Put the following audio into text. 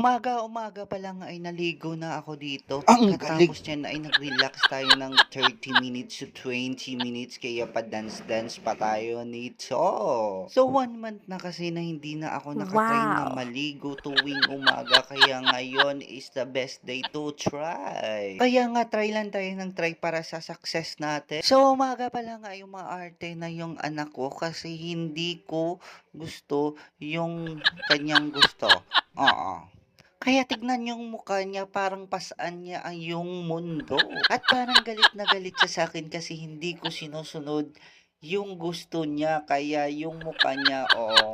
Umaga-umaga pa lang ay naligo na ako dito. Ang galing. Pagkatapos niyan ay nag-relax tayo ng 30 minutes to 20 minutes kaya pa-dance-dance pa tayo nito. So 1 month na kasi na hindi na ako nakatry na Wow! maligo tuwing umaga kaya ngayon is the best day to try. Kaya nga try lang tayo ng try para sa success natin. So umaga pa lang ay umaarte na yung anak ko kasi hindi ko gusto yung kanyang gusto. Oo. Kaya tignan yung mukha niya parang pasaan niya ang yung mundo. At parang galit na galit siya sa akin kasi hindi ko sinusunod yung gusto niya kaya yung mukha niya, oo.